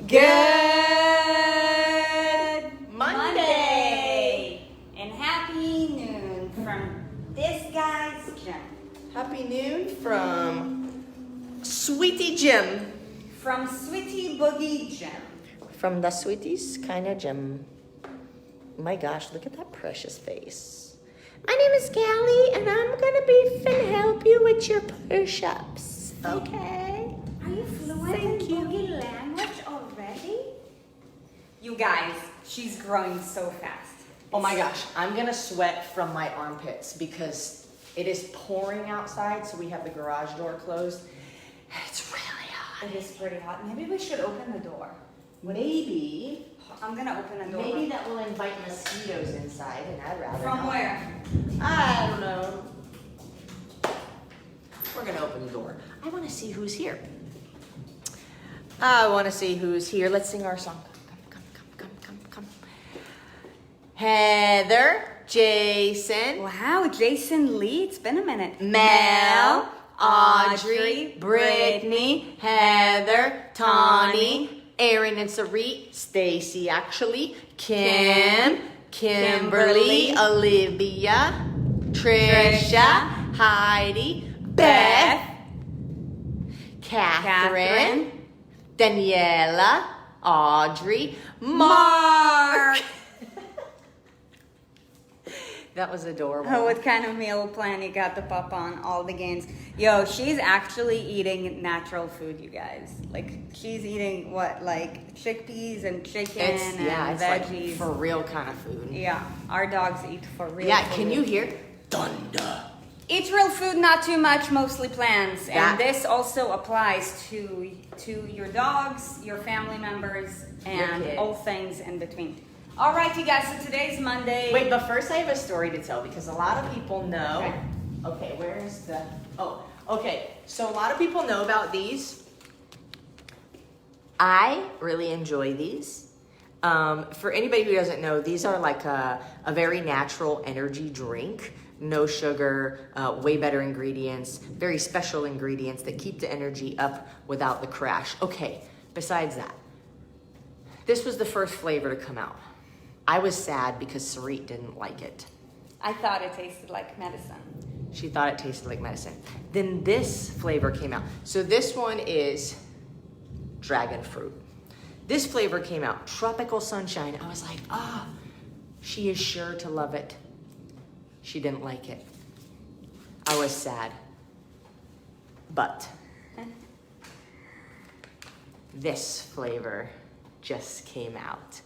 Good Monday! And happy noon from this guy's gym. Happy noon from Sweetie Gym. From Sweetie Boogie Gym. From the Sweeties kind of gym. My gosh, look at that precious face. My name is Callie, and I'm gonna be finna help you with your push-ups. Okay? Are you fluent in boogie language already? You guys, she's growing so fast. Oh my gosh, I'm gonna sweat from my armpits because it is pouring outside, so we have the garage door closed. It's really hot. It is pretty hot. Maybe we should open the door. Maybe. I'm gonna open the door. Maybe that will invite mosquitoes inside, and I'd rather From not. where? I don't know. We're gonna open the door. I wanna see who's here. I wanna see who's here. Let's sing our song. Come. Heather, Jason, Wow, Jason Lee. It's been a minute. Mel, Audrey, Brittany, Heather, Tawny, Erin and Sarit, Stacy actually, Kim, Kimberly, Olivia, Trisha, Heidi, Beth, Catherine, Daniela, Audrey, Mark. That was adorable. Oh, what kind of meal plan you got the pup on? All the gains. Yo, she's actually eating natural food, you guys. Like, she's eating what? Like chickpeas and chicken and it's veggies. like for real kind of food. Yeah, our dogs eat for real Yeah, food. can you hear? Thunder. Eat real food, not too much, mostly plants. That- And this also applies to your dogs, your family members, and kid. all things in between. All right, you guys, so today's Monday. Wait, but first I have a story to tell because a lot of people know. Okay, where is the... Oh, okay. So a lot of people know about these. I really enjoy these. For anybody who doesn't know, these are like a very natural energy drink. No sugar, way better ingredients, very special ingredients that keep the energy up without the crash. Okay, besides that, this was the first flavor to come out. I was sad because Sarit didn't like it. I thought it tasted like medicine. She thought it tasted like medicine. Then this flavor came out. So this one is dragon fruit. This flavor came out, tropical sunshine. I was like, she is sure to love it. She didn't like it. I was sad. But this flavor just came out.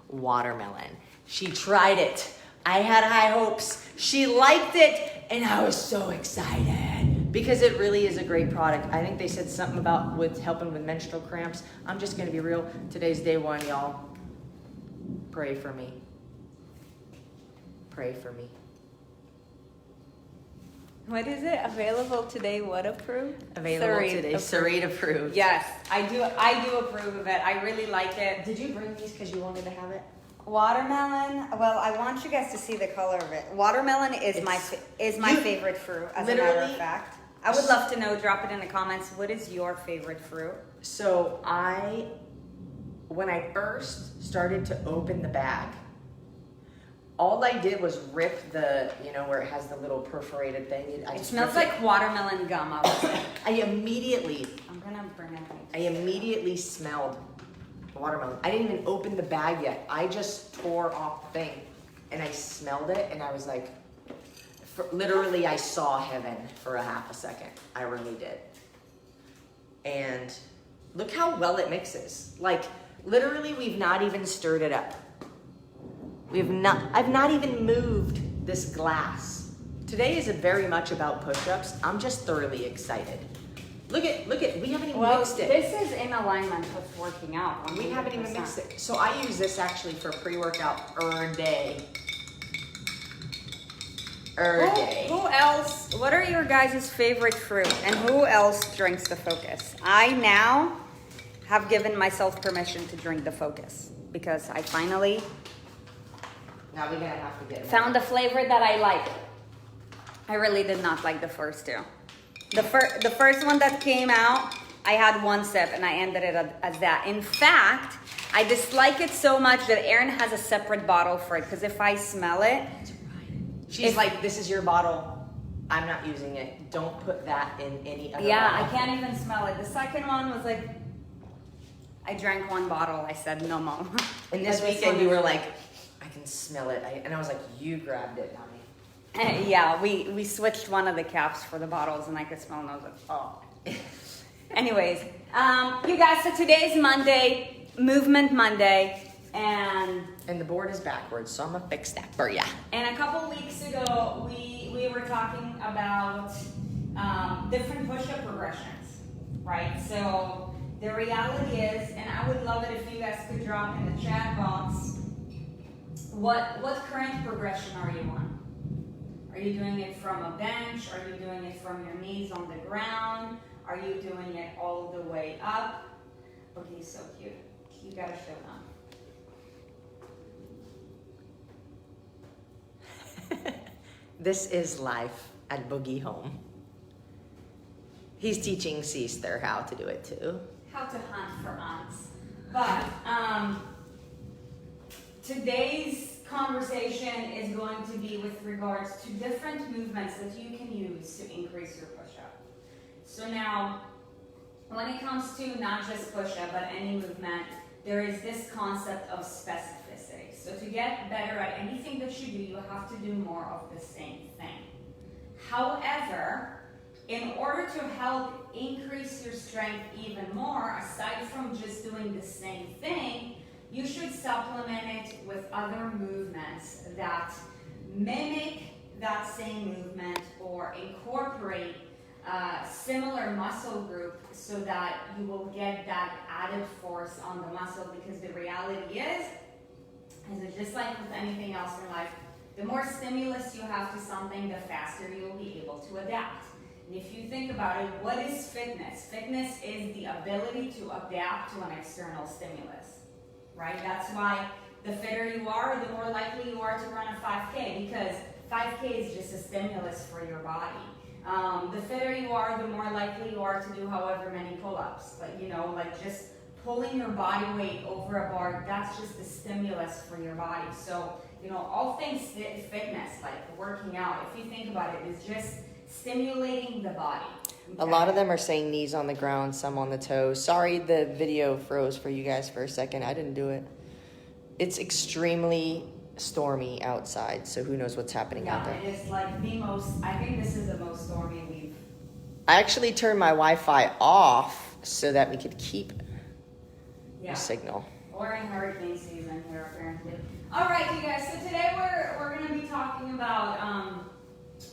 Watermelon. She tried it. I had high hopes. She liked it, and I was so excited because it really is a great product. I think they said something about with helping with menstrual cramps. I'm just gonna be real. Today's day one, y'all. Pray for me. Pray for me. What is it? Available today, what approved? Available today. Sarit approved. Yes, I do approve of it. I really like it. Did you bring these because you wanted to have it? Watermelon. Well, I want you guys to see the color of it. Watermelon is my favorite fruit. As a matter of fact, I would love to know. Drop it in the comments. What is your favorite fruit? So when I first started to open the bag, all I did was rip the, where it has the little perforated thing. It smells like watermelon gum. I would say. I'm gonna bring it. I immediately smelled watermelon. I didn't even open the bag yet. I just tore off the thing and I smelled it and I was like, literally I saw heaven for a half a second. I really did. And look how well it mixes. Like literally we've not even stirred it up. I've not even moved this glass. Today is very much about push-ups. I'm just thoroughly excited. Look at, we haven't even mixed it. This is in alignment with working out. 100%. We haven't even mixed it. So I use this actually for pre-workout day. Day. Who else? What are your guys' favorite fruit? And who else drinks the Focus? I now have given myself permission to drink the Focus because I finally Now we're gonna have to get it. found a flavor that I like. I really did not like the first two. The first one that came out, I had one sip and I ended it as that. In fact, I dislike it so much that Erin has a separate bottle for it, because if I smell it, she's like, this is your bottle. I'm not using it. Don't put that in any other yeah, bottle. I can't even smell it. The second one was like, I drank one bottle. I said no more. And this weekend you were like, I can smell it. And I was like, you grabbed it, not me. Yeah, we switched one of the caps for the bottles, and I could smell, and I was like, oh. Anyways, you guys, so today's Monday, Movement Monday, and the board is backwards, so I'm gonna fix that for ya. And a couple weeks ago, we were talking about different push-up progressions, right? So the reality is, and I would love it if you guys could drop in the chat box, what current progression are you on? Are you doing it from a bench? Are you doing it from your knees on the ground? Are you doing it all the way up? Okay, so cute. You gotta show them. This is life at Boogie Home. He's teaching Sister how to do it too. How to hunt for ants. But today's conversation is going to be with regards to different movements that you can use to increase your push-up. So now, when it comes to not just push-up, but any movement, there is this concept of specificity. So to get better at anything that you do, you have to do more of the same thing. However, in order to help increase your strength even more, aside from just doing the same thing, you should supplement it with other movements that mimic that same movement or incorporate similar muscle group, so that you will get that added force on the muscle. Because the reality is it's just like with anything else in life, the more stimulus you have to something, the faster you'll be able to adapt. And if you think about it, what is fitness? Fitness is the ability to adapt to an external stimulus, right? That's why the fitter you are, the more likely you are to run a 5K, because 5K is just a stimulus for your body. The fitter you are, the more likely you are to do however many pull-ups. Like, you know, like just pulling your body weight over a bar, that's just a stimulus for your body. So, you know, all things fitness, like working out, if you think about it, is just stimulating the body. Okay? A lot of them are saying knees on the ground, some on the toes. Sorry, the video froze for you guys for a second. I didn't do it. It's extremely stormy outside, so who knows what's happening out there. It is like the most, I think this is the most stormy we've... I actually turned my Wi-Fi off so that we could keep the signal. We're in hurricane season here, apparently. All right, you guys, so today we're going to be talking about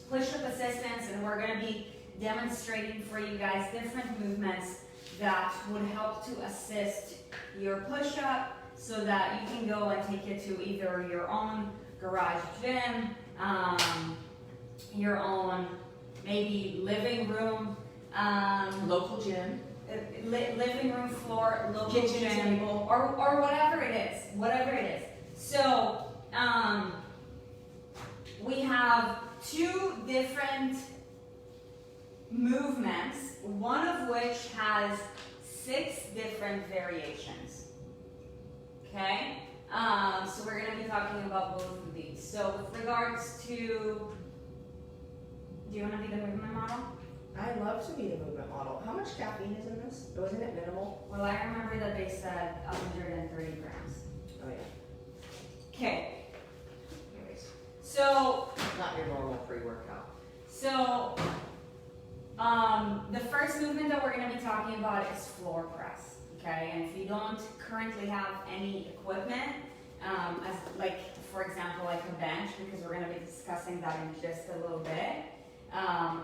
push-up assistance, and we're going to be demonstrating for you guys different movements that would help to assist your push-up, so that you can go and take it to either your own garage gym, your own maybe living room, Local gym. living room floor, local Kitchen gym, table. or whatever it is. So we have two different movements, one of which has 6 different variations. Okay, so we're going to be talking about both of these. So with regards to, do you want to be the movement model? I love to be the movement model. How much caffeine is in this? Wasn't it minimal? Well, I remember that they said 130 grams. Oh yeah. Okay. Anyways, so Not your normal pre-workout. So the first movement that we're going to be talking about is floor press. Okay, and if you don't currently have any equipment, as like for example like a bench, because we're going to be discussing that in just a little bit,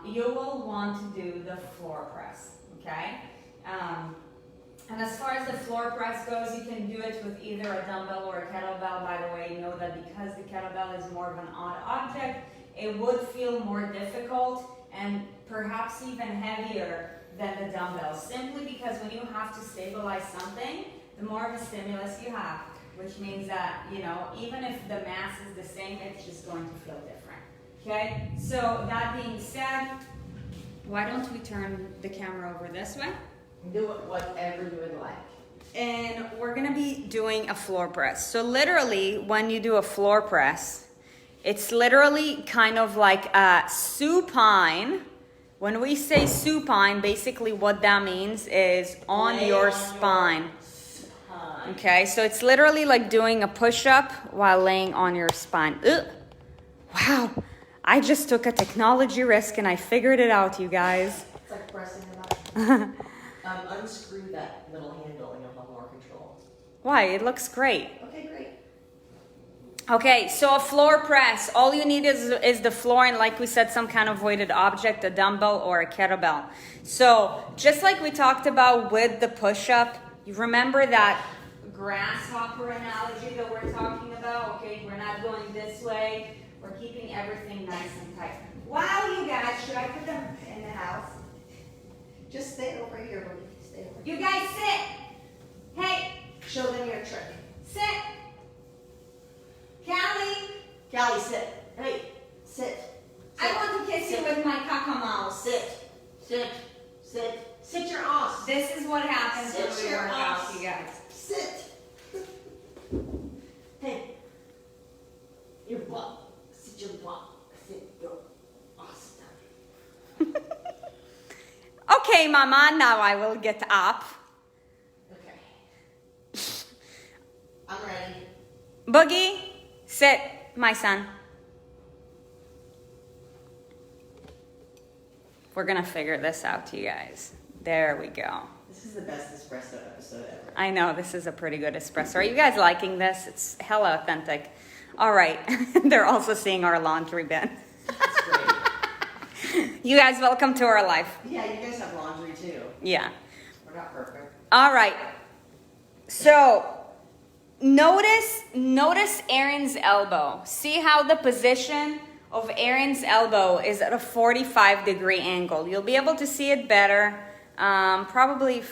you will want to do the floor press. Okay, and as far as the floor press goes, you can do it with either a dumbbell or a kettlebell. By the way, know that because the kettlebell is more of an odd object, it would feel more difficult and perhaps even heavier than the dumbbells, simply because when you have to stabilize something, the more of a stimulus you have, which means that, you know, even if the mass is the same, it's just going to feel different. Okay, so that being said, why don't we turn the camera over this way? Do whatever you would like. And we're gonna be doing a floor press. So literally, when you do a floor press, it's literally kind of like a supine. When we say supine, basically what that means is on your spine. Okay, so it's literally like doing a push-up while laying on your spine. Ugh. Wow, I just took a technology risk and I figured it out, you guys. It's like pressing a button. Unscrew that little handle and you'll have more control. Why? It looks great. Okay, great. Okay, so a floor press, all you need is the floor and like we said, some kind of weighted object, a dumbbell or a kettlebell. So just like we talked about with the push-up, you remember that grasshopper analogy that we're talking about? Okay, we're not going this way. We're keeping everything nice and tight. Wow, you guys, should I put them in the house? Just stay over here, buddy. Stay over here. You guys sit. Hey, Show them your trick. sit. Callie, Callie, sit. Hey, sit. I want to kiss you with my caca Sit. Sit. Sit. Sit your ass. This is what happens Sit when we your work out, ass. you guys. Sit. Hey. Your butt. Sit your butt. Sit your ass down. Okay, Mama, now I will get up. Okay. I'm ready. Boogie, sit, my son. We're gonna figure this out, you guys. There we go. This is the best espresso episode ever. I know, this is a pretty good espresso. Are you guys liking this? It's hella authentic. All right, they're also seeing our laundry bin. That's great. You guys, welcome to our life. Yeah, you guys have laundry too. Yeah. We're not perfect. All right. So notice Erin's elbow. See how the position of Erin's elbow is at a 45-degree angle. You'll be able to see it better, probably.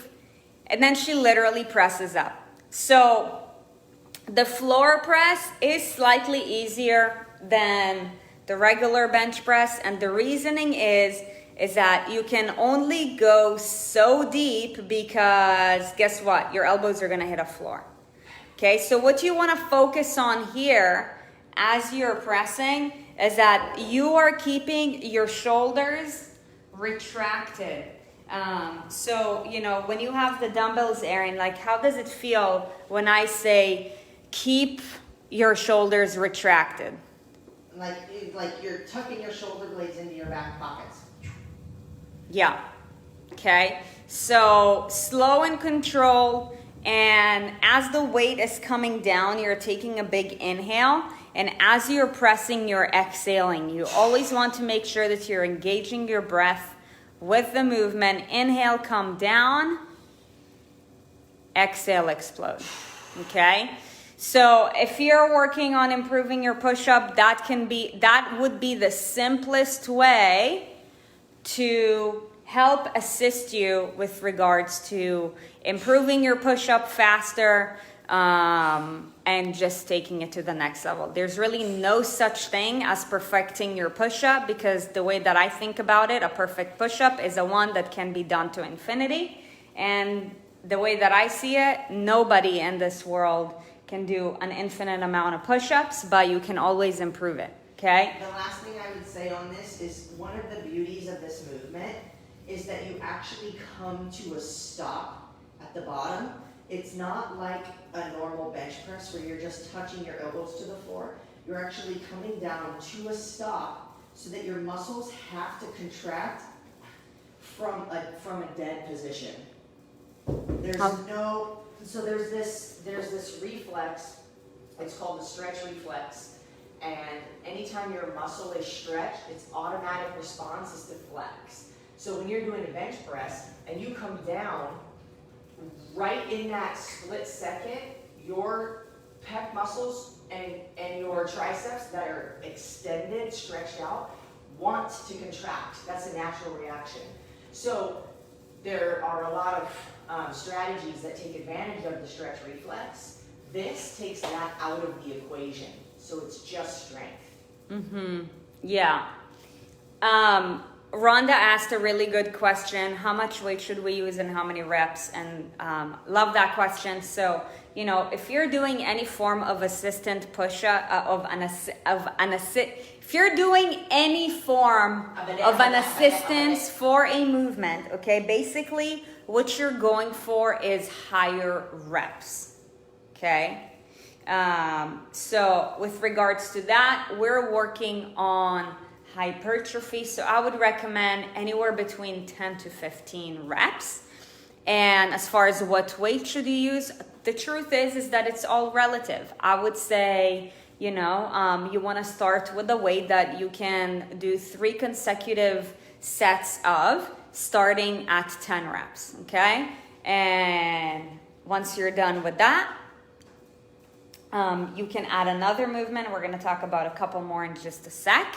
And then she literally presses up. So the floor press is slightly easier than the regular bench press, and the reasoning is that you can only go so deep because guess what? Your elbows are gonna hit a floor. Okay, so what you wanna focus on here as you're pressing is that you are keeping your shoulders retracted. So, you know, when you have the dumbbells, Erin, like how does it feel when I say keep your shoulders retracted? Like you're tucking your shoulder blades into your back pockets. Yeah. Okay. So slow and control. And as the weight is coming down, you're taking a big inhale. And as you're pressing, you're exhaling. You always want to make sure that you're engaging your breath with the movement. Inhale, come down. Exhale, explode. Okay. So if you're working on improving your push-up, that would be the simplest way to help assist you with regards to improving your push-up faster and just taking it to the next level. There's really no such thing as perfecting your push-up, because the way that I think about it, a perfect push-up is a one that can be done to infinity. And the way that I see it, nobody in this world can do an infinite amount of push-ups, but you can always improve it, okay? The last thing I would say on this is one of the beauties of this movement is that you actually come to a stop at the bottom. It's not like a normal bench press where you're just touching your elbows to the floor. You're actually coming down to a stop so that your muscles have to contract from a dead position. There's this reflex, it's called the stretch reflex, and anytime your muscle is stretched, its automatic response is to flex. So when you're doing a bench press and you come down, right in that split second, your pec muscles and your triceps that are extended, stretched out, want to contract. That's a natural reaction. So there are a lot of strategies that take advantage of the stretch reflex. This takes that out of the equation, so it's just strength. Mm-hmm. Yeah. Rhonda asked a really good question. How much weight should we use and how many reps? And love that question. So, you know, if you're doing any form of assistant push-up, if you're doing any form of an assistance for a movement, okay, basically what you're going for is higher reps, okay? So with regards to that, we're working on hypertrophy. So I would recommend anywhere between 10 to 15 reps. And as far as what weight should you use, the truth is that it's all relative. I would say, you know, you want to start with a weight that you can do 3 consecutive sets of, starting at 10 reps, okay? And once you're done with that, you can add another movement. We're going to talk about a couple more in just a sec.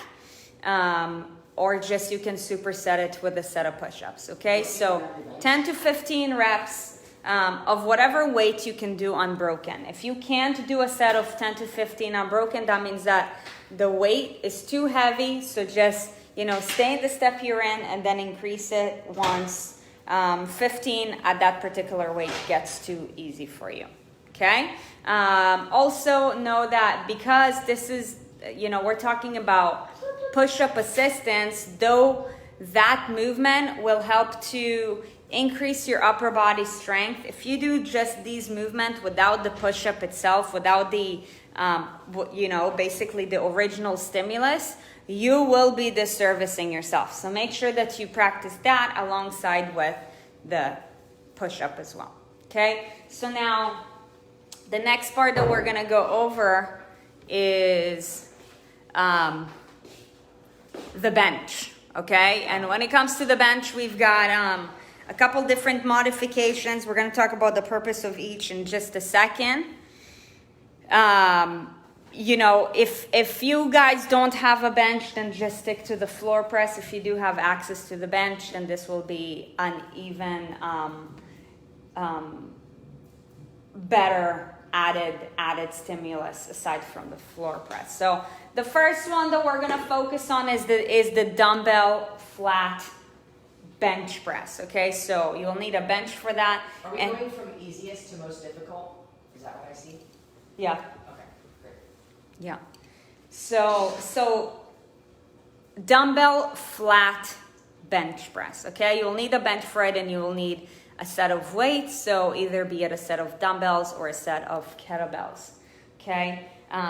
Or just you can superset it with a set of push-ups, okay? So 10 to 15 reps of whatever weight you can do unbroken. If you can't do a set of 10 to 15 unbroken, that means that the weight is too heavy. So just, you know, stay in the step you're in and then increase it once 15 at that particular weight gets too easy for you, okay? Also know that because this is, you know, we're talking about push-up assistance, though that movement will help to increase your upper body strength. If you do just these movements without the push-up itself, without the, you know, basically the original stimulus, you will be disservicing yourself. So make sure that you practice that alongside with the push-up as well, okay? So now, the next part that we're gonna go over is the bench, okay? And when it comes to the bench, we've got a couple different modifications. We're going to talk about the purpose of each in just a second. You know, if you guys don't have a bench, then just stick to the floor press. If you do have access to the bench, then this will be an even better added stimulus aside from the floor press. So the first one that we're gonna focus on is the dumbbell flat bench press. Okay, so you'll need a bench for that. Are we going from easiest to most difficult? Is that what I see? Yeah. Okay, great. Yeah. So dumbbell flat bench press. Okay, you'll need a bench for it, and you will need a set of weights, so either be it a set of dumbbells or a set of kettlebells, okay?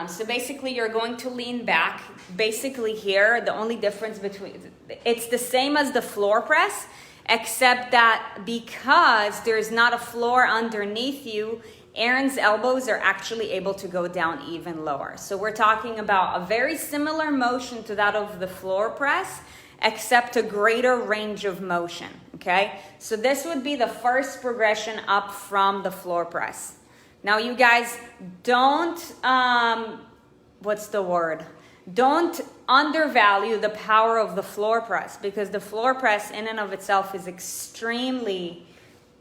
So basically you're going to lean back. Basically here, the only difference between, it's the same as the floor press, except that because there's not a floor underneath you, Erin's elbows are actually able to go down even lower. So we're talking about a very similar motion to that of the floor press, except a greater range of motion, okay? So this would be the first progression up from the floor press. Now you guys don't, what's the word? Don't undervalue the power of the floor press, because the floor press in and of itself is extremely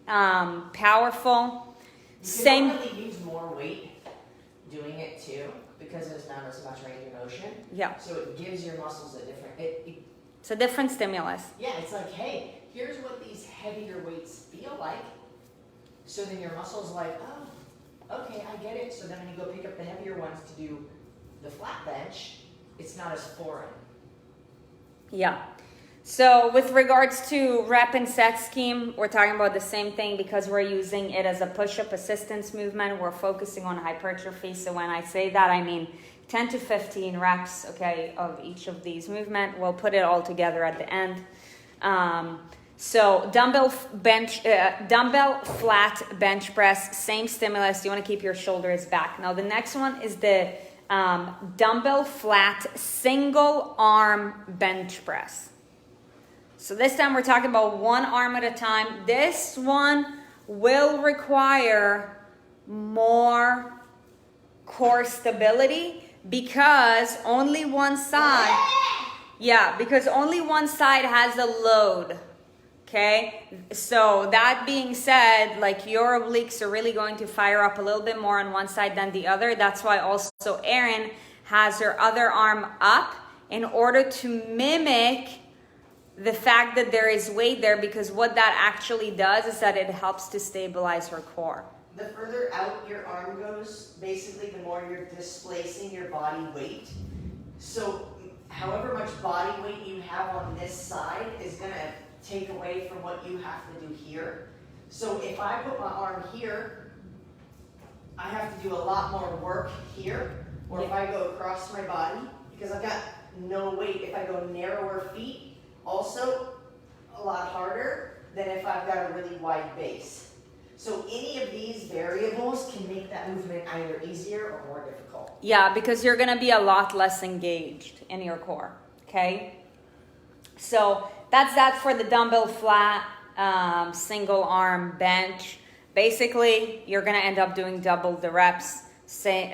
powerful. You can really use more weight doing it too, because there's not as much range of motion. Yeah. So it gives your muscles a different, It's a different stimulus. yeah, it's like, hey, here's what these heavier weights feel like. So then your muscles like, oh, okay, I get it. So then when you go pick up the heavier ones to do the flat bench, it's not as foreign. Yeah. So with regards to rep and set scheme, we're talking about the same thing because we're using it as a push-up assistance movement. We're focusing on hypertrophy. So when I say that, I mean 10 to 15 reps, okay, of each of these movements. We'll put it all together at the end. So dumbbell flat bench press, same stimulus. You want to keep your shoulders back. Now the next one is the dumbbell flat single arm bench press. So this time we're talking about one arm at a time. This one will require more core stability because only one side, because only one side has a load. Okay, so that being said, like your obliques are really going to fire up a little bit more on one side than the other. That's why also Erin has her other arm up in order to mimic the fact that there is weight there, because what that actually does is that it helps to stabilize her core. The further out your arm goes, basically the more you're displacing your body weight. So however much body weight you have on this side is going to take away from what you have to do here. So if I put my arm here, I have to do a lot more work here. Or if I go across my body, because I've got no weight, if I go narrower feet, also a lot harder than if I've got a really wide base. So any of these variables can make that movement either easier or more difficult. Yeah, because you're going to be a lot less engaged in your core, okay? So that's that for the dumbbell flat single arm bench. Basically, you're going to end up doing double the reps, same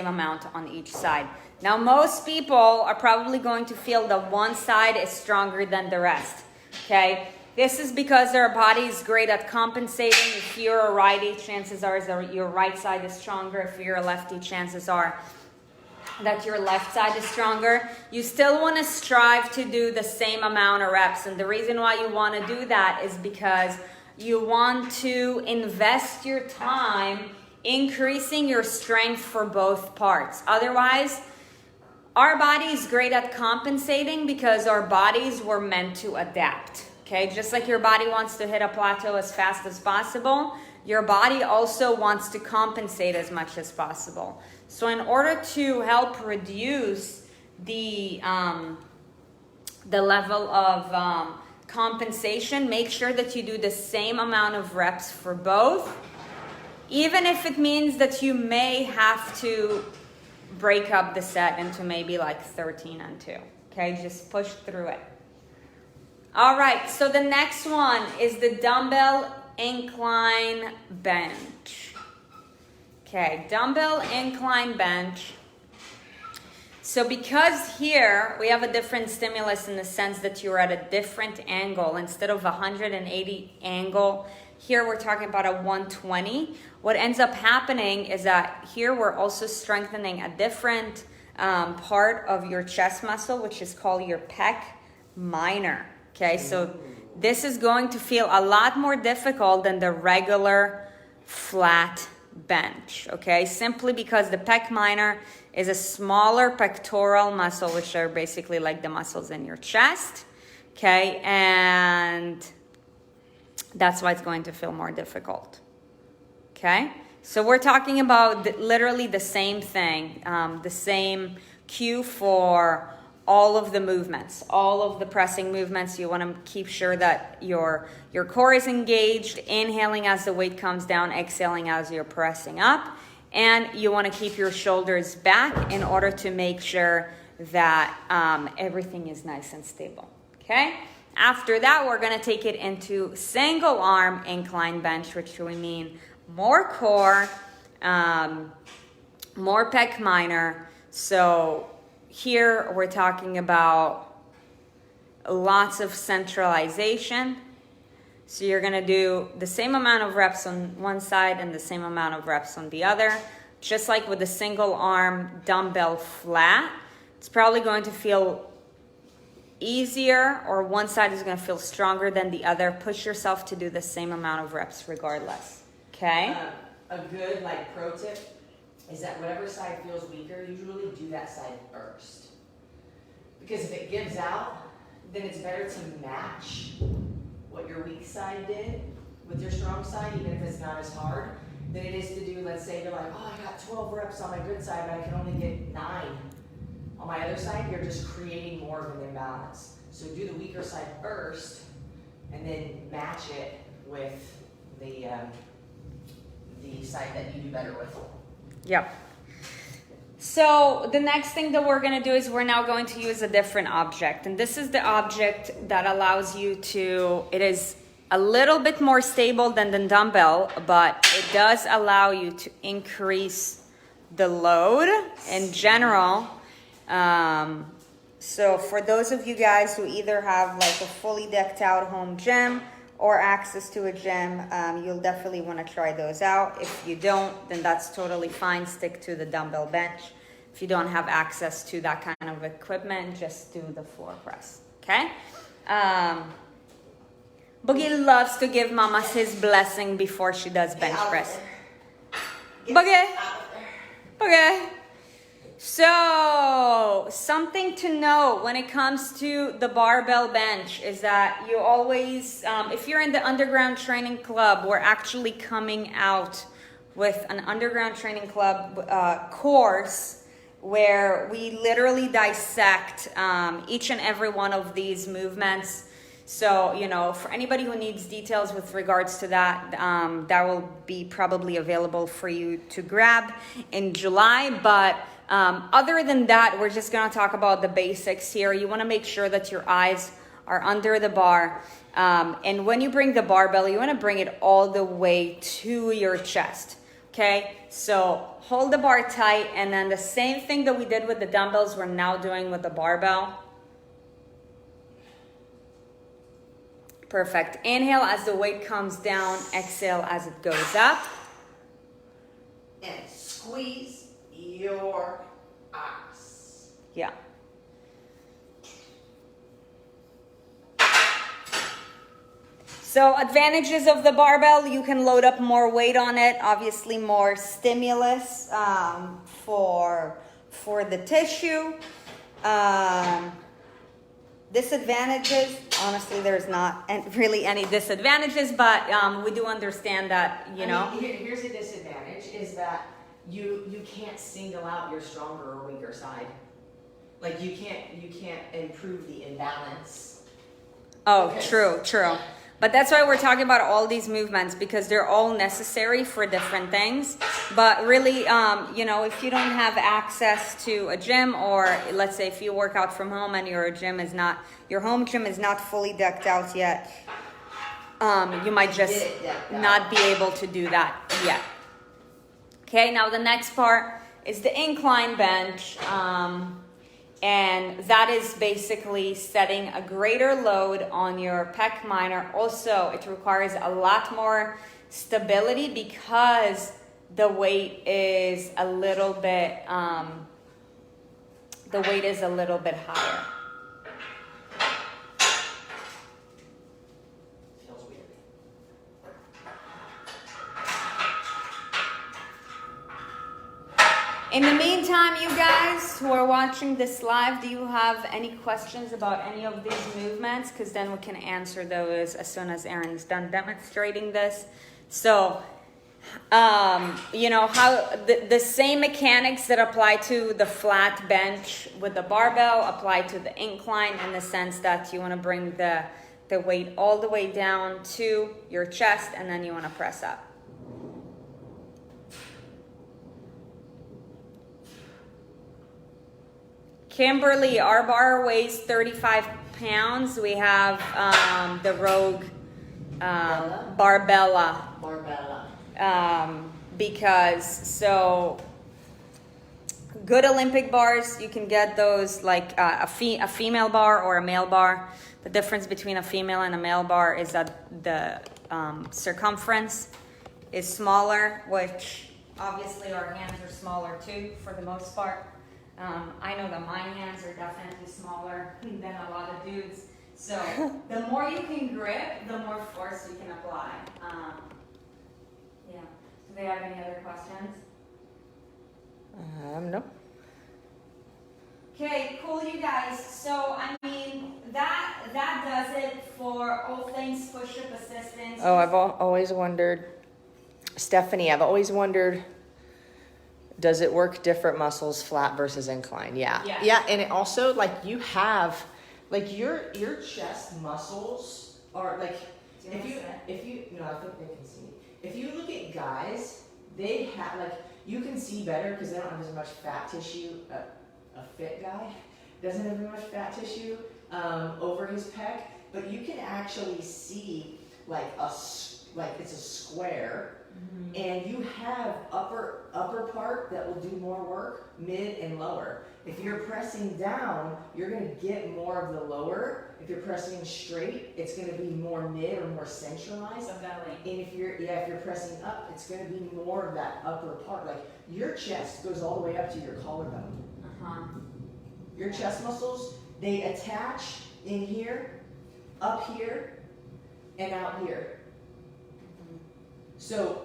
amount on each side. Now, most people are probably going to feel that one side is stronger than the rest, okay? This is because their body is great at compensating. If you're a righty, chances are that your right side is stronger. If you're a lefty, chances are that your left side is stronger. You still want to strive to do the same amount of reps. And the reason why you want to do that is because you want to invest your time increasing your strength for both parts. Otherwise, our body is great at compensating because our bodies were meant to adapt. Okay, just like your body wants to hit a plateau as fast as possible, your body also wants to compensate as much as possible. So in order to help reduce the level of compensation, make sure that you do the same amount of reps for both, even if it means that you may have to break up the set into maybe like 13 and 2. Okay, just push through it. All right, so the next one is the dumbbell incline bench. Okay, dumbbell incline bench. So because here we have a different stimulus in the sense that you're at a different angle, instead of 180 angle, here we're talking about a 120. What ends up happening is that here we're also strengthening a different part of your chest muscle, which is called your pec minor. Okay, so this is going to feel a lot more difficult than the regular flat bench, okay? Simply because the pec minor is a smaller pectoral muscle, which are basically like the muscles in your chest, okay? And that's why it's going to feel more difficult, okay? So we're talking about literally the same thing, the same cue for all of the movements, all of the pressing movements. You want to keep sure that your core is engaged, inhaling as the weight comes down, exhaling as you're pressing up. And you want to keep your shoulders back in order to make sure that everything is nice and stable, okay? After that, we're going to take it into single arm incline bench, which we mean more core, more pec minor. So here we're talking about lots of centralization. So you're going to do the same amount of reps on one side and the same amount of reps on the other. Just like with the single arm dumbbell flat, it's probably going to feel easier, or one side is going to feel stronger than the other. Push yourself to do the same amount of reps regardless. Okay? A good pro tip is that whatever side feels weaker, usually do that side first. Because if it gives out, then it's better to match what your weak side did with your strong side, even if it's not as hard, than it is to do, let's say you're like, oh, I got 12 reps on my good side, but I can only get 9 on my other side. You're just creating more of an imbalance. So do the weaker side first, and then match it with the side that you do better with. Yep. So the next thing that we're going to do is we're now going to use a different object. And this is the object that allows you to, it is a little bit more stable than the dumbbell, but it does allow you to increase the load in general. So for those of you guys who either have like a fully decked out home gym or access to a gym, you'll definitely want to try those out. If you don't, then that's totally fine. Stick to the dumbbell bench. If you don't have access to that kind of equipment, just do the floor press, okay? Boogie loves to give Mamas his blessing before she does bench press. Boogie. Okay. So, something to note when it comes to the barbell bench is that you always, if you're in the underground training club, we're actually coming out with an underground training club course where we literally dissect each and every one of these movements. So, you know, for anybody who needs details with regards to that, that will be probably available for you to grab in July. But other than that, we're just going to talk about the basics here. You want to make sure that your eyes are under the bar. And when you bring the barbell, you want to bring it all the way to your chest. Okay, so hold the bar tight. And then the same thing that we did with the dumbbells, we're now doing with the barbell. Perfect. Inhale as the weight comes down. Exhale as it goes up. And squeeze your eyes. Yeah. So advantages of the barbell, you can load up more weight on it. Obviously more stimulus for the tissue. Disadvantages, honestly, there's not really any disadvantages, but we do understand that, you know. I mean, here's a disadvantage, is that you can't single out your stronger or weaker side. Like you can't improve the imbalance. Oh, true. But that's why we're talking about all these movements, because they're all necessary for different things. But really, you know, if you don't have access to a gym, or let's say if you work out from home and your home gym is not fully decked out yet, you might just not be able to do that yet. Okay, now the next part is the incline bench. And that is basically setting a greater load on your pec minor. Also, it requires a lot more stability because the weight is a little bit higher. Feels weird. In the meantime, you guys who are watching this live, do you have any questions about any of these movements? Because then we can answer those as soon as Erin's done demonstrating this. So, you know, how the same mechanics that apply to the flat bench with the barbell apply to the incline, in the sense that you want to bring the weight all the way down to your chest, and then you want to press up. Kimberly, our bar weighs 35 pounds. We have the Rogue Barbella. Because, so, good Olympic bars, you can get those like a female bar or a male bar. The difference between a female and a male bar is that the circumference is smaller, which obviously our hands are smaller too for the most part. I know that my hands are definitely smaller than a lot of dudes. So the more you can grip, the more force you can apply. Yeah. Do they have any other questions? No. Okay, cool, you guys. So, I mean, that does it for all things push-up assistance. Oh, I've always wondered, Stephanie, does it work different muscles, flat versus incline? Yeah. Yeah, and it also, like, you have, like, your chest muscles are, like, if you, no, I think they can see. If you look at guys, they have, like, you can see better because they don't have as much fat tissue. A fit guy doesn't have as much fat tissue over his pec, but you can actually see, like, it's a square. Mm-hmm. And you have upper part that will do more work, mid and lower. If you're pressing down, you're going to get more of the lower. If you're pressing straight, it's going to be more mid or more centralized. And if you're pressing up, it's going to be more of that upper part. Like your chest goes all the way up to your collarbone. Your chest muscles, they attach in here up here and out here. So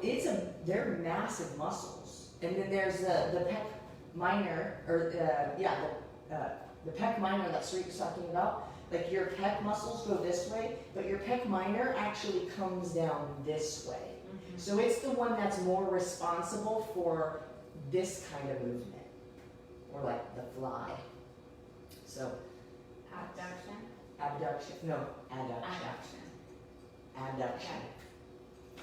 they're massive muscles. And then there's the pec minor, or the pec minor that Sarit was talking about. Like your pec muscles go this way, but your pec minor actually comes down this way. So it's the one that's more responsible for this kind of movement, or like the fly. So Abduction. Abduction. No, adduction. Adduction.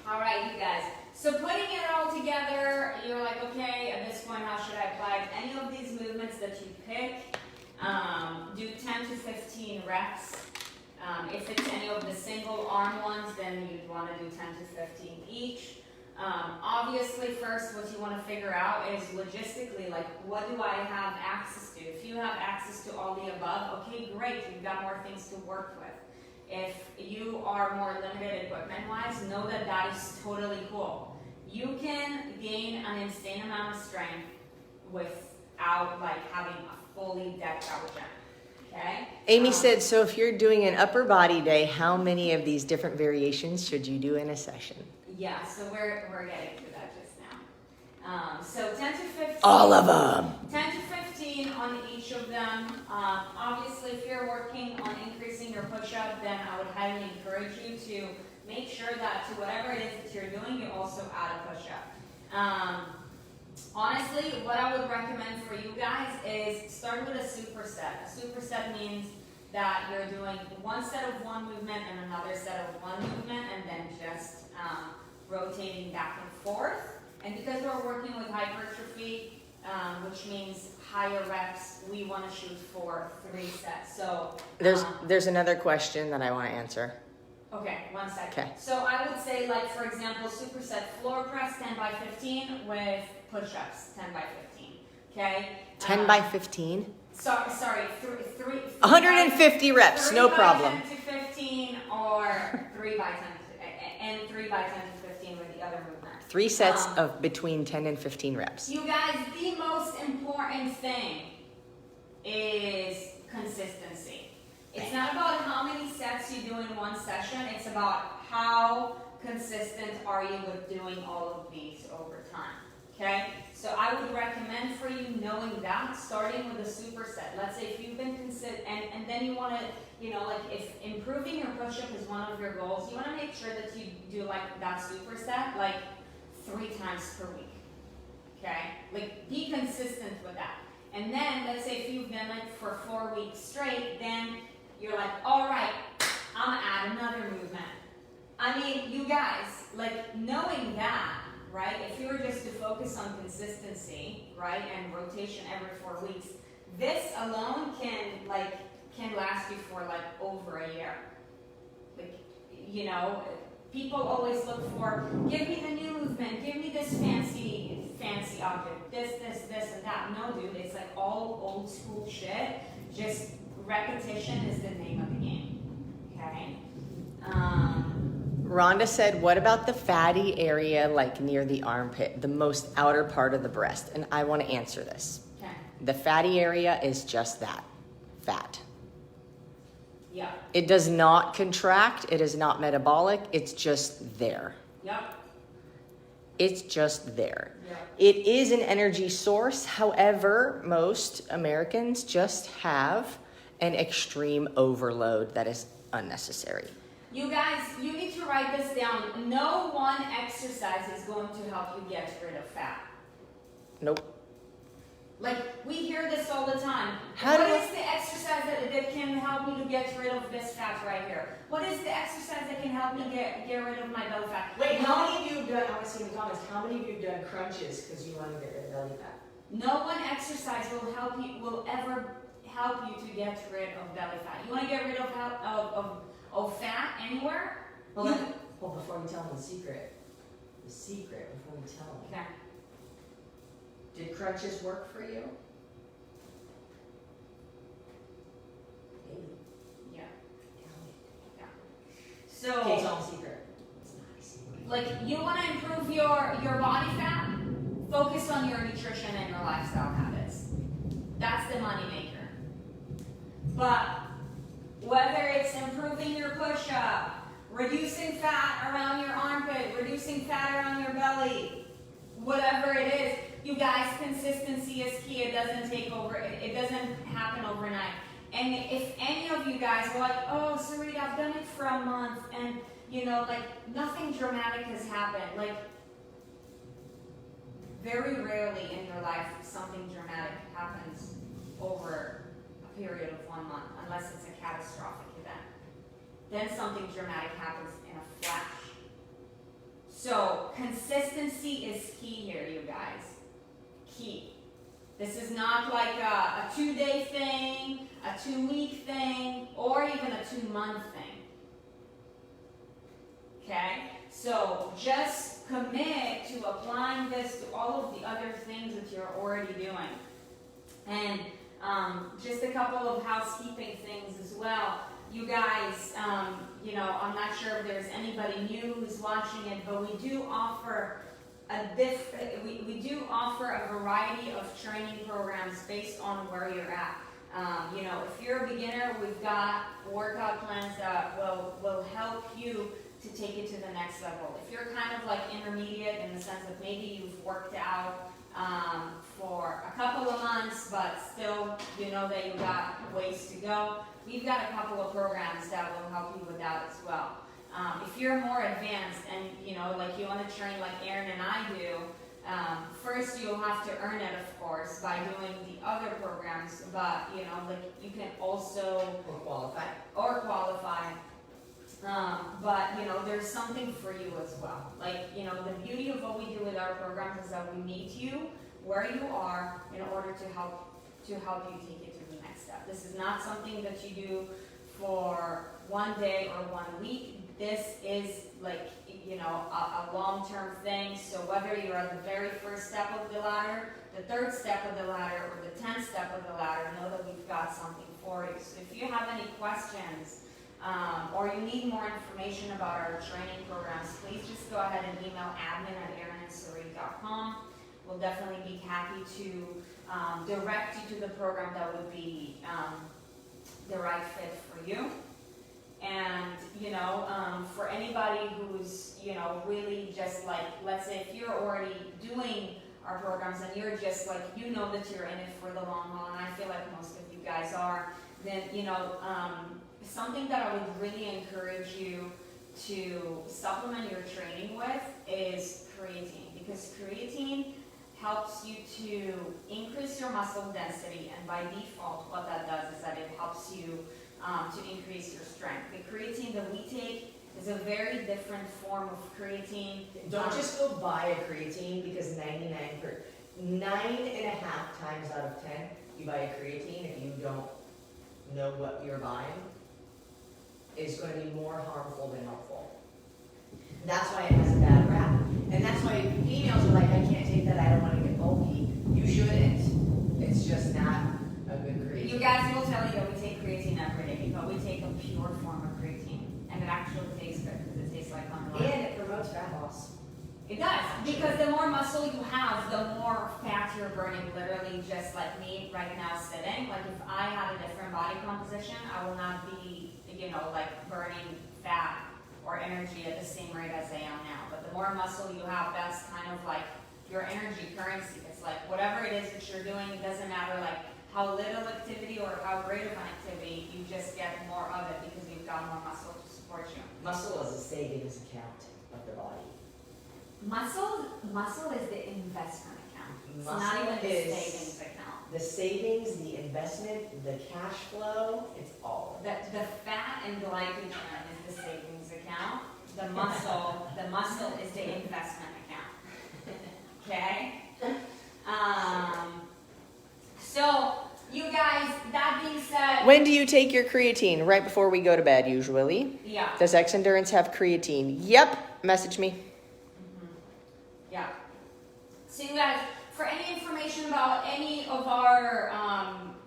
All right, you guys. So putting it all together, you're like, okay, at this point, how should I apply any of these movements that you pick? Do 10 to 15 reps. If it's any of the single arm ones, then you'd want to do 10 to 15 each. Obviously, first, what you want to figure out is logistically, like, what do I have access to? If you have access to all the above, okay, great, you've got more things to work with. If you are more limited equipment-wise, know that that is totally cool. You can gain an insane amount of strength without, like, having a fully decked out gym. Okay? Amy said, so if you're doing an upper body day, how many of these different variations should you do in a session? Yeah, so we're getting to that just now. So 10 to 15. All of them. 10 to 15 on each of them. Obviously, if you're working on increasing your push-up, then I would highly encourage you to make sure that to whatever it is that you're doing, you also add a push-up. Honestly, what I would recommend for you guys is start with a superset. A superset means that you're doing one set of one movement and another set of one movement, and then just rotating back and forth. And because we're working with hypertrophy, which means higher reps, we want to shoot for 3 sets. So there's another question that I want to answer. Okay, 1 second. Okay. So I would say, like, for example, superset floor press 10 by 15 with push-ups 10 by 15. Okay? 10 by 15? Sorry, 150 reps, no problem. 3 by 10 to 15 or 3 by 10 and 3 by 10 to 15 with the other movement. 3 sets of between 10 and 15 reps. You guys, the most important thing is consistency. It's not about how many sets you do in one session, it's about how consistent are you with doing all of these over time. Okay? So I would recommend for you knowing that, starting with a superset. Let's say if you've been and then you want to, like if improving your push-up is one of your goals, you want to make sure that you do like that superset like 3 times per week. Okay? Like be consistent with that. And then let's say if you've done it for 4 weeks straight, then you're like, all right, I'm gonna add another movement. I mean, you guys, like knowing that, right? If you were just to focus on consistency, right, and rotation every 4 weeks, this alone can last you for like over a year. Like, people always look for, give me the new movement, give me this fancy object, this, and that. No, dude, it's like all old school shit. Just repetition is the name of the game. Okay? Rhonda said, what about the fatty area like near the armpit, the most outer part of the breast? And I want to answer this. Okay. The fatty area is just that, fat. Yeah. It does not contract. It is not metabolic. It's just there. Yep. It's just there. Yep. It is an energy source. However, most Americans just have an extreme overload that is unnecessary. You guys, you need to write this down. No one exercise is going to help you get rid of fat. Nope. Like, we hear this all the time. How What do is the exercise that can help me to get rid of this fat right here? What is the exercise that can help me get rid of my belly fat? Wait, how many of you have done, I want to see in the comments, how many of you have done crunches because you want to get rid of belly fat? No one exercise will ever help you to get rid of belly fat. You want to get rid of fat anywhere? Well, before we tell them the secret, before we tell them. Okay. Did crunches work for you? Maybe. Yeah. Yeah. So, Okay, tell them the secret. It's nice. like, you want to improve your body fat? Focus on your nutrition and your lifestyle habits. That's the money maker. But Whether it's improving your push-up, reducing fat around your armpit, reducing fat around your belly, whatever it is, you guys, consistency is key. It doesn't it doesn't happen overnight. And if any of you guys are like, oh, Sarit, I've done it for a month and, you know, like nothing dramatic has happened. Like, very rarely in your life something dramatic happens over a period of 1 month, unless it's a catastrophic event. Then something dramatic happens in a flash. So consistency is key here, you guys. Key. This is not like a 2-day thing, a 2-week thing, or even a 2-month thing. Okay? So just commit to applying this to all of the other things that you're already doing. And just a couple of housekeeping things as well. You guys, you know, I'm not sure if there's anybody new who's watching it, but we do offer we do offer a variety of training programs based on where you're at. You know, if you're a beginner, we've got workout plans that will help you to take it to the next level. If you're kind of like intermediate in the sense that maybe you've worked out for a couple of months, but still you know that you got ways to go, we've got a couple of programs that will help you with that as well. If you're more advanced and you know, like you want to train like Erin and I do, first you'll have to earn it, of course, by doing the other programs. But you know, like you can also qualify. But you know, there's something for you as well. Like, you know, the beauty of what we do with our programs is that we meet you where you are in order to help you take it to the next step. This is not something that you do for 1 day or 1 week. This is like, you know, a long-term thing. So whether you're at the very first step of the ladder, the third step of the ladder, or the 10th step of the ladder, know that we've got something for you. So if you have any questions or you need more information about our training programs, please just go ahead and email admin@erinsarit.com. We'll definitely be happy to direct you to the program that would be the right fit for you. And, you know, for anybody who's, you know, really just like, let's say if you're already doing our programs and you're just like, you know that you're in it for the long haul, and I feel like most of you guys are, then, you know, something that I would really encourage you to supplement your training with is creatine, because creatine helps you to increase your muscle density, and by default what that does is that it helps you to increase your strength. The creatine that we take is a very different form of creatine. Don't just go buy a creatine, because 9.5 times out of 10 you buy a creatine, if you don't know what you're buying, is going to be more harmful than helpful. That's why it has a bad rap. And that's why females are like, I can't take that, I don't want to get bulky. You shouldn't. It's just not a good creatine. You guys will tell you that we take creatine every day, but we take a pure form of creatine. And it actually tastes good, because it tastes like honey. And it promotes fat loss. It does, because the more muscle you have, the more fat you're burning, literally just like me right now sitting. Like if I had a different body composition, I will not be, you know, like burning fat or energy at the same rate as I am now. But the more muscle you have, that's kind of like your energy currency. It's like whatever it is that you're doing, it doesn't matter like how little activity or how great of an activity, you just get more of it because you've got more muscle to support you. Muscle is a savings account of the body. Muscle is the investment account. It's Muscle not even the is savings account. The savings, the investment, the cash flow, it's all of it. The fat and glycogen is the savings account. The muscle is the investment account. Okay? So, you guys, that being said... When do you take your creatine? Right before we go to bed, usually. Yeah. Does X Endurance have creatine? Yep. Message me. Yeah. So you guys, for any information about any of our,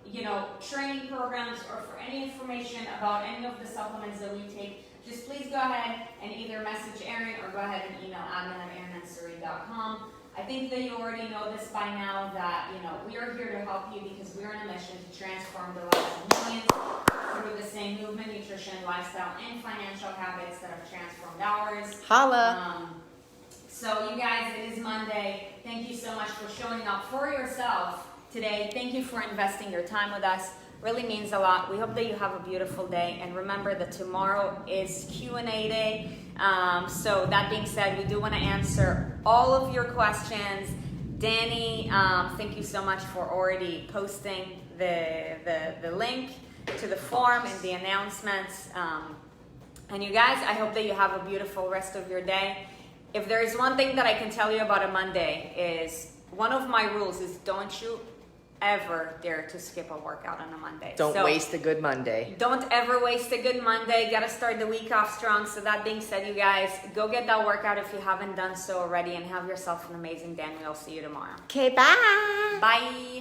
you know, training programs, or for any information about any of the supplements that we take, just please go ahead and either message Erin or go ahead and email admin@erinsarit.com. I think that you already know this by now, that we are here to help you because we are on a mission to transform the lives of millions through the same movement, nutrition, lifestyle, and financial habits that have transformed ours. Holla. So you guys, it is Monday. Thank you so much for showing up for yourself today. Thank you for investing your time with us. Really means a lot. We hope that you have a beautiful day, and remember that tomorrow is Q&A day. So that being said, we do want to answer all of your questions. Danny, thank you so much for already posting the link to the form and the announcements. And you guys, I hope that you have a beautiful rest of your day. If there is one thing that I can tell you about a Monday, is one of my rules is don't you ever dare to skip a workout on a Monday. Don't waste a good Monday. Don't ever waste a good Monday. Gotta start the week off strong. So that being said, you guys, go get that workout if you haven't done so already, and have yourself an amazing day, and we'll see you tomorrow. Okay, bye. Bye.